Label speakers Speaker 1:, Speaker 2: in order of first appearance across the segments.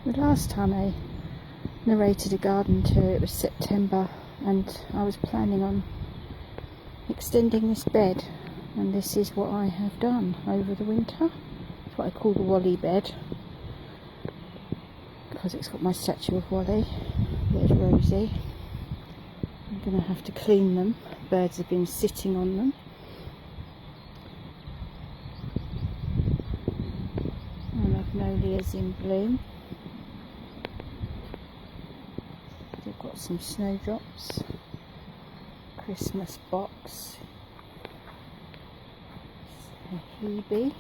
Speaker 1: The last time I narrated a garden tour, it was September, and I was planning on extending this bed, and this is what I have done over the winter. It's what I call the Wally bed, because it's got my statue of Wally. There's Rosie. I'm going to have to clean them. Birds have been sitting on them. And Magnolia's in bloom. They've got some snowdrops. Christmas box. A Hebe.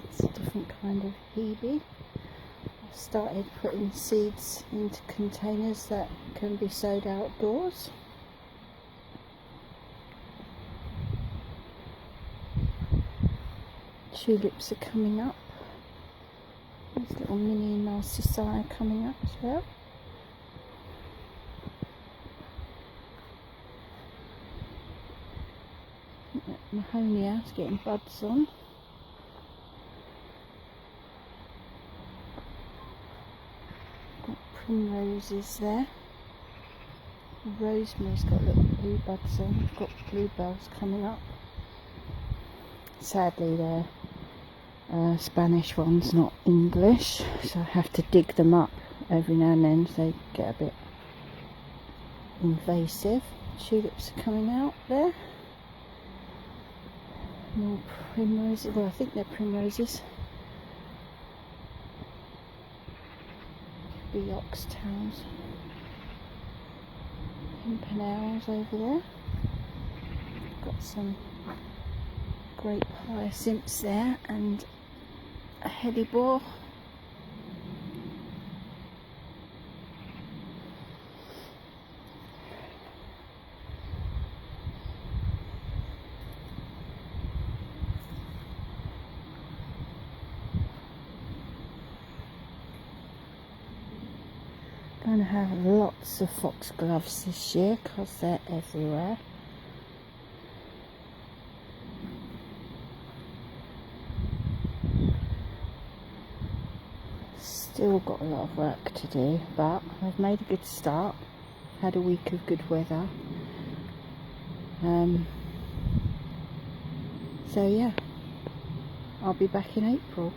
Speaker 1: It's a different kind of Hebe. I've started putting seeds into containers that can be sowed outdoors. Tulips are coming up. There's little mini narcissi coming up as well. Magnolia is getting buds on. Got primroses there. Rosemary's got little blue buds on. We've got bluebells coming up. Sadly, they're Spanish ones, not English, so I have to dig them up every now and then, so they get a bit invasive. Tulips are coming out there. More primroses, well, I think they're primroses. Could be oxtails. Pimpernels over there. Got some great hyacinths there and a hellebore. Going to have lots of foxgloves this year because they're everywhere. Still got a lot of work to do, but I've made a good start. Had a week of good weather. So yeah, I'll be back in April.